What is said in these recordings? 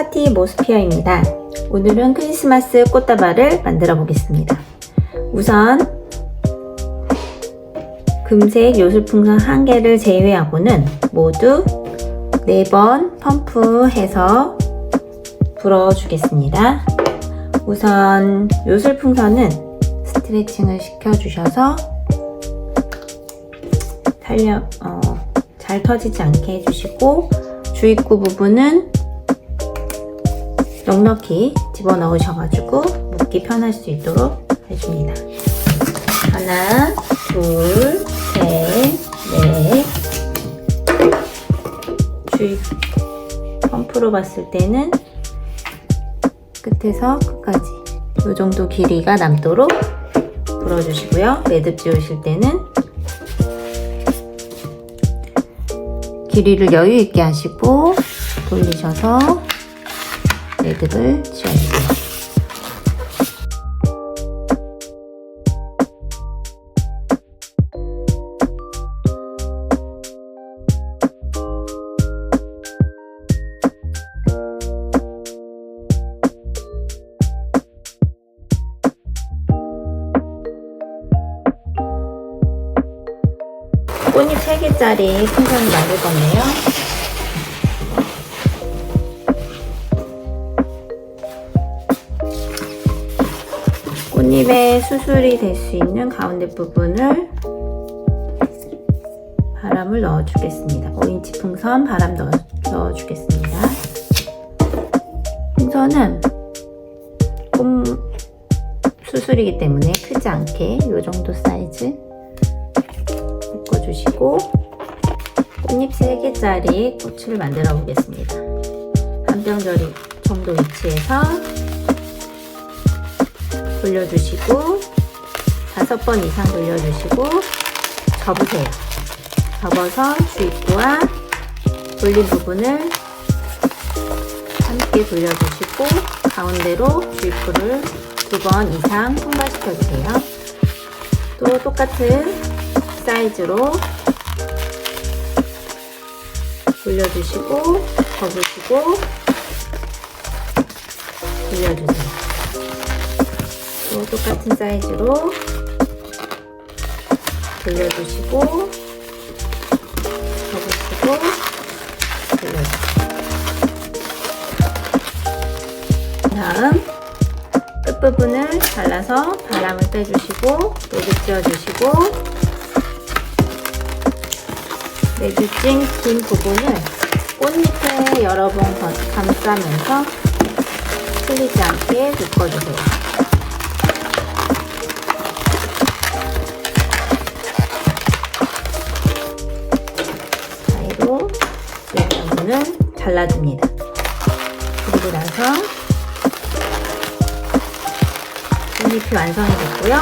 파티 모스피어입니다. 오늘은 크리스마스 꽃다발을 만들어 보겠습니다. 우선 금색 요술풍선 1개를 제외하고는 모두 4번 펌프해서 불어주겠습니다. 우선 요술풍선은 스트레칭을 시켜주셔서 잘 터지지 않게 해주시고, 주입구 부분은 넉넉히 집어넣으셔가지고 묶기 편할 수 있도록 해줍니다. 하나, 둘, 셋, 넷. 주입 펌프로 봤을 때는 끝에서 끝까지 이 정도 길이가 남도록 불어주시고요. 매듭 지우실 때는 길이를 여유 있게 하시고 돌리셔서 매듭을 지워주세요. 꽃잎 3개짜리 풍선을 만들 건데요. 꽃잎에 수술이 될 수 있는 가운데 부분을 바람을 넣어주겠습니다. 5인치 풍선 바람 넣어주겠습니다. 풍선은 꽃 수술이기 때문에 크지 않게 이 정도 사이즈 주시고 꽃잎 3개짜리 꽃을 만들어 보겠습니다. 한 병저리 정도 위치에서 돌려주시고 5번 이상 돌려주시고 접으세요. 접어서 주입구와 돌린 부분을 함께 돌려주시고 가운데로 주입구를 2번 이상 통과시켜 주세요. 또 똑같은 사이즈로 돌려주시고 접으시고 돌려주세요. 또 똑같은 사이즈로 돌려주시고 접으시고 돌려주세요. 다음 끝부분을 잘라서 바람을 빼주시고 매듭 지어주시고, 매듭진 긴 부분을 꽃잎에 여러 번 감싸면서 틀리지 않게 묶어주세요. 사이로 이 부분은 잘라줍니다. 그리고 나서 꽃잎이 완성이 됐고요.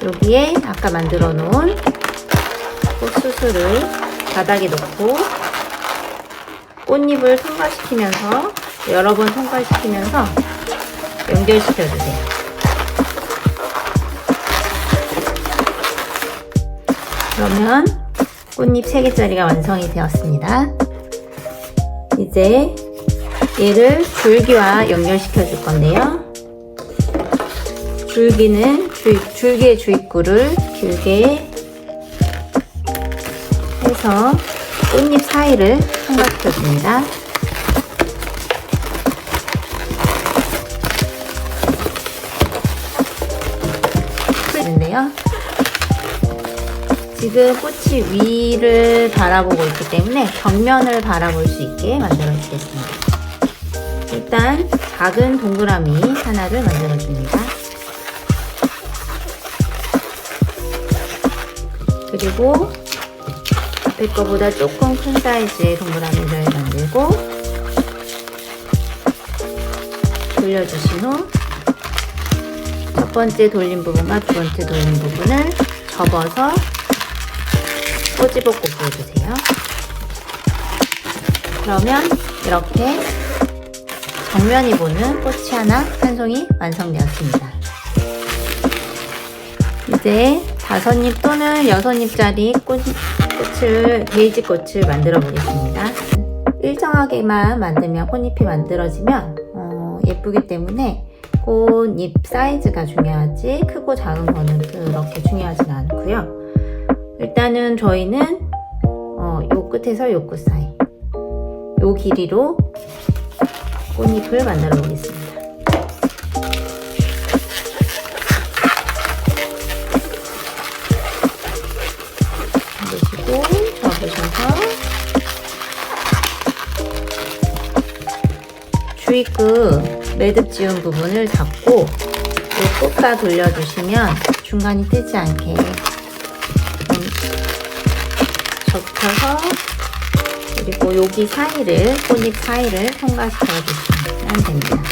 여기에 아까 만들어 놓은 꽃 수술을 바닥에 놓고 꽃잎을 통과시키면서 여러 번 통과시키면서 연결시켜 주세요. 그러면 꽃잎 3개짜리가 완성이 되었습니다. 이제 얘를 줄기와 연결시켜 줄 건데요. 줄기는 줄기의 주입구를 길게 해서 꽃잎 사이를 통과시켜 줍니다. 풀는데요. 지금 꽃이 위를 바라보고 있기 때문에 벽면을 바라볼 수 있게 만들어 주겠습니다. 일단 작은 동그라미 하나를 만들어 줍니다. 그리고 앞에 거보다 조금 큰 사이즈의 동그라미를 만들고 돌려주신 후 첫 번째 돌린 부분과 두 번째 돌린 부분을 접어서 꼬집어 꽂아주세요. 그러면 이렇게 정면이 보는 꽃이 한 송이 완성되었습니다. 이제 5잎 또는 6잎짜리 베이지 꽃을 만들어 보겠습니다. 일정하게만 만들면 꽃잎이 만들어지면 예쁘기 때문에 꽃잎 사이즈가 중요하지 크고 작은 거는 그렇게 중요하진 않고요. 일단은 저희는 요 끝에서 요 끝 사이 요 길이로 꽃잎을 만들어 보겠습니다. 넣으시고 접으셔서 주입구 매듭 지운 부분을 잡고 요 끝과 돌려주시면 중간이 뜨지 않게 접혀서 그리고 여기 사이를 꽃잎 사이를 통과시켜 주시면 됩니다.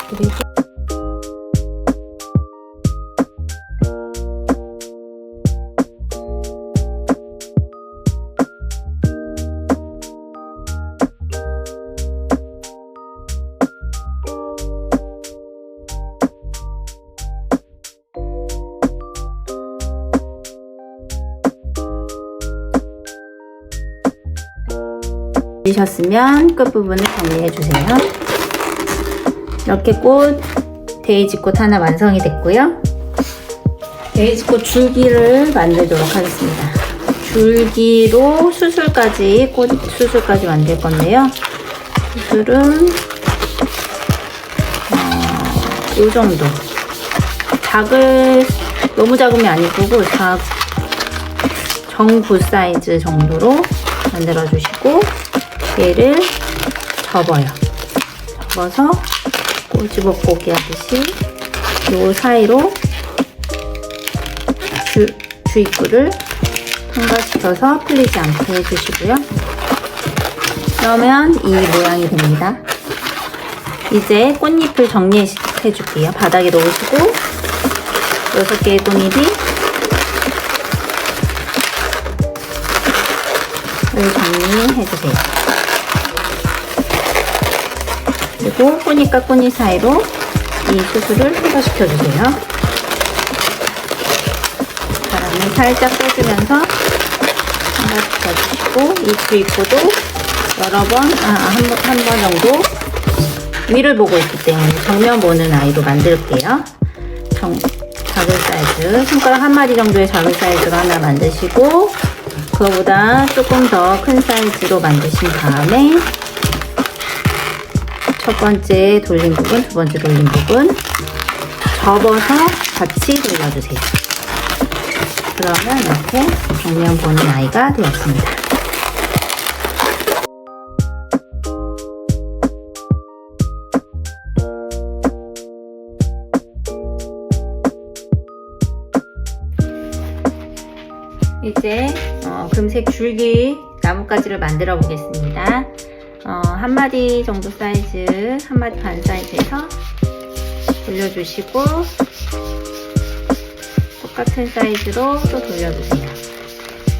그리고 셨으면 끝부분을 정리해 주세요. 이렇게 데이지꽃 하나 완성이 됐고요. 데이지꽃 줄기를 만들도록 하겠습니다. 줄기로 수술까지 꽃 수술까지 만들 건데요. 수술은 요 정도. 너무 작으면 안 예쁘고 정구 사이즈 정도로 만들어 주시고 얘를 접어서 꼬집어보기 하듯이 요 사이로 주입구를 통과시켜서 풀리지 않게 해주시고요. 그러면 이 모양이 됩니다. 이제 꽃잎을 정리해 줄게요. 바닥에 놓으시고 6개의 꽃잎이 정리해 주세요. 그리고 꽃잎과 꽃잎 사이로 이 수술을 통과시켜 주세요. 바람을 살짝 빼주면서 통과시켜 주시고 이 주입구도 여러 번, 한 번 정도 위를 보고 있기 때문에 정면 보는 아이로 만들게요. 작은 사이즈, 손가락 한 마디 정도의 작은 사이즈로 하나 만드시고 그거보다 조금 더 큰 사이즈로 만드신 다음에 첫 번째 돌린 부분, 두 번째 돌린 부분 접어서 같이 돌려주세요. 그러면 이렇게 정면 보는 아이가 되었습니다. 이제 금색 줄기 나뭇가지를 만들어 보겠습니다. 한 마디 정도 사이즈, 한 마디 반 사이즈에서 돌려주시고 똑같은 사이즈로 또 돌려주세요.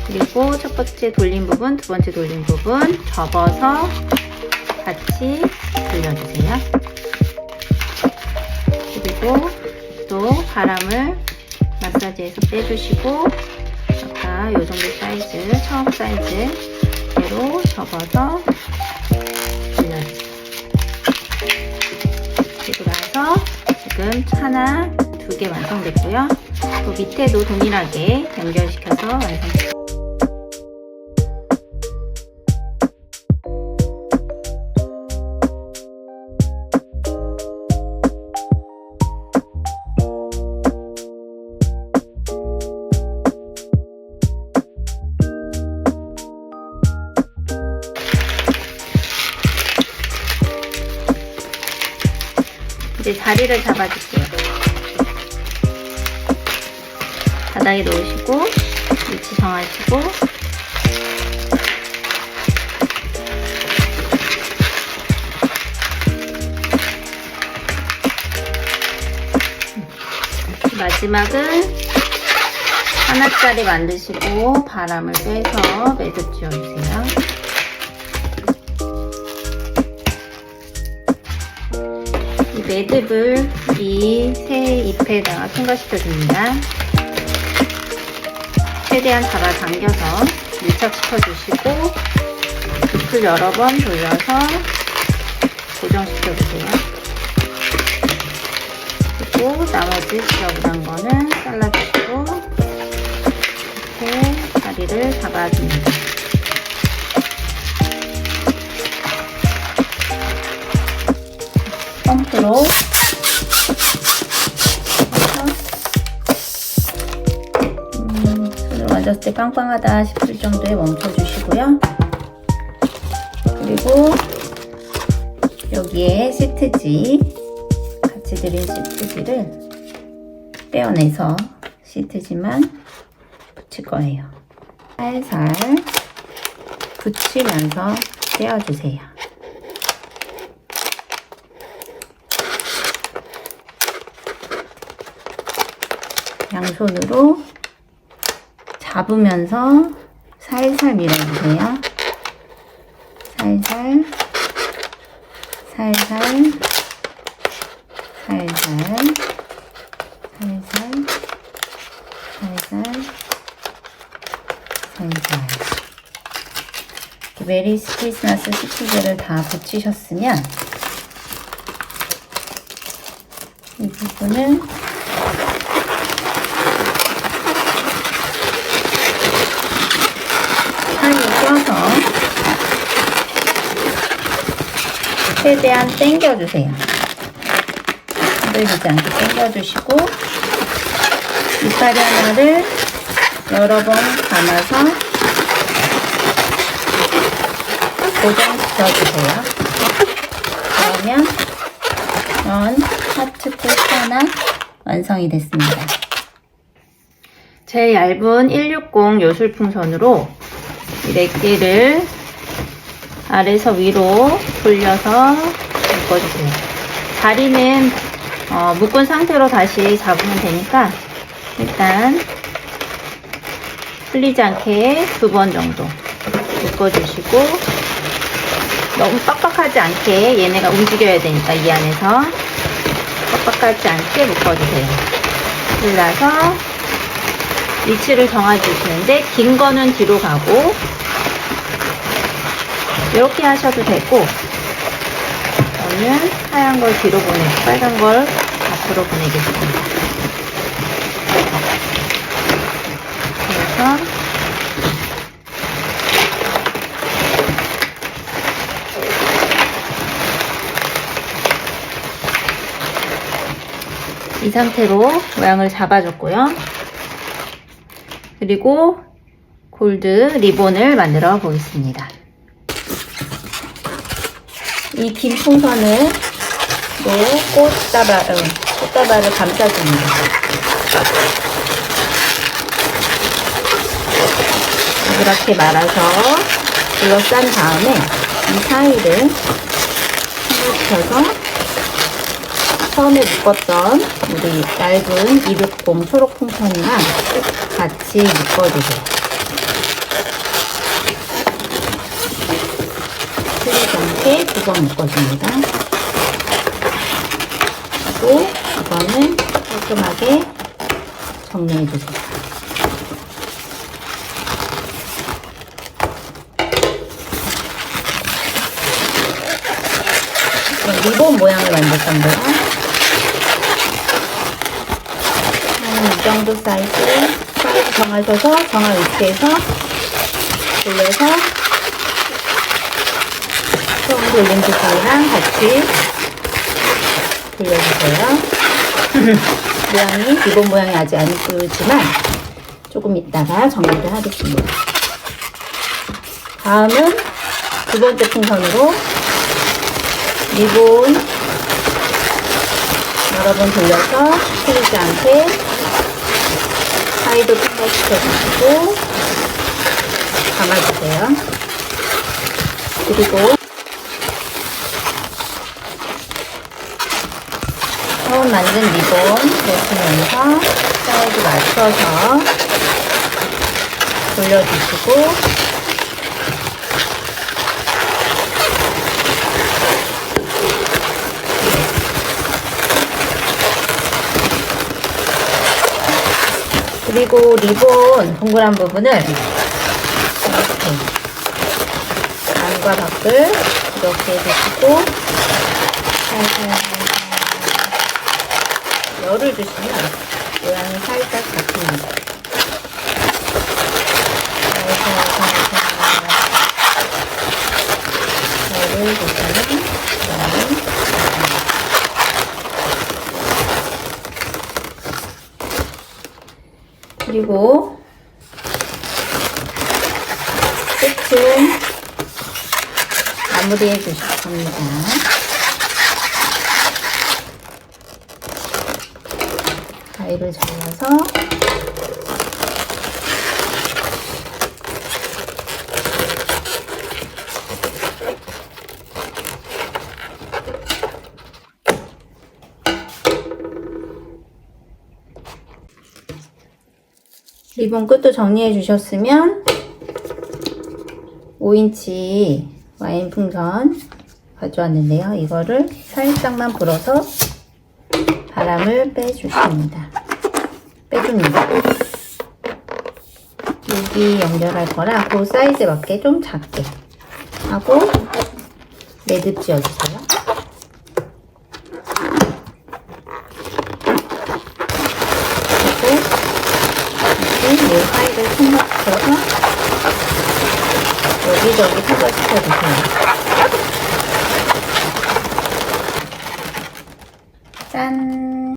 그리고 첫 번째 돌린 부분, 두 번째 돌린 부분 접어서 같이 돌려주세요. 그리고 또 바람을 마사지해서 빼주시고 아까 요 정도 사이즈, 처음 사이즈대로 접어서 돌려주세요. 그리고 나서 지금 하나, 2개 완성됐고요. 또 밑에도 동일하게 연결시켜서 완성됐습니다. 이제 자리를 잡아줄게요. 바닥에 놓으시고 위치 정하시고 마지막은 하나짜리 만드시고 바람을 빼서 매듭 지어주세요. 매듭을 이 새 잎에다가 통과시켜줍니다. 최대한 잡아당겨서 밀착시켜주시고 잎을 여러 번 돌려서 고정시켜 주세요. 그리고 나머지 지저분한 거는 잘라주고 이렇게 다리를 잡아줍니다. 펌프로 손으로 만졌을 때 빵빵하다 싶을 정도에 멈춰주시고요. 그리고 여기에 시트지, 같이 드린 시트지를 떼어내서 시트지만 붙일 거예요. 살살 붙이면서 떼어주세요. 양손으로 잡으면서 살살 밀어주세요. 살살, 살살, 살살, 살살, 살살, 살살. 메리 크리스마스 시트지를 다 붙이셨으면 이 부분은 최대한 당겨주세요. 흔들리지 않게 당겨주시고 이파리 하나를 여러 번 감아서 고정시켜주세요. 그러면 전 하트 코스 하나 완성이 됐습니다. 제 얇은 160 요술풍선으로 이 4개를 아래에서 위로 돌려서 묶어주세요. 다리는 묶은 상태로 다시 잡으면 되니까 일단 풀리지 않게 2번 정도 묶어주시고 너무 빡빡하지 않게 얘네가 움직여야 되니까 이 안에서 빡빡하지 않게 묶어주세요. 골라서 위치를 정해주시는데 긴 거는 뒤로 가고 이렇게 하셔도 되고 저는 하얀 걸 뒤로 보내고 빨간 걸 앞으로 보내겠습니다. 그래서 이 상태로 모양을 잡아줬고요. 그리고 골드 리본을 만들어 보겠습니다. 이 긴 풍선을 꽃다발을 감싸줍니다. 이렇게 말아서 둘러싼 다음에 이 사이를 힘을 줘서 처음에 묶었던 우리 얇은 260 초록 풍선이랑 같이 묶어주세요. 틀리지 않게 2번 묶어줍니다. 그리고 이거는 깔끔하게 정리해주세요. 리본 모양을 만들 건데요. 이 정도 사이즈 정하셔서 정한 위치에서 돌려서 처음 돌린 부분이랑 같이 돌려주세요. 모양이 리본 모양이 아직 안 이쁘지만 조금 있다가 정리를 하겠습니다. 다음은 2번째 풍선으로 리본 여러 번 돌려서 틀리지 않게 사이도 통과시켜주시고 감아주세요. 그리고 처음 만든 리본 보시면서 사이즈 맞춰서 돌려주시고 그리고 리본 동그란 부분을 이렇게 안과 컵을 이렇게 해주시고 살살살살 열을 주시면 모양이 살짝 잡힙니다. 살살살살 열을 주시면 모양이 그리고 끝은 마무리해 주실 겁니다. 가위를 잘라서 리본 끝도 정리해 주셨으면 5인치 와인 풍선 가져왔는데요. 이거를 살짝만 불어서 바람을 빼줍니다. 여기 연결할 거라 그 사이즈에 맞게 좀 작게 하고 매듭 지어주세요. 그리고 이 사이를 통과시켜서 여기저기 통과시켜주세요.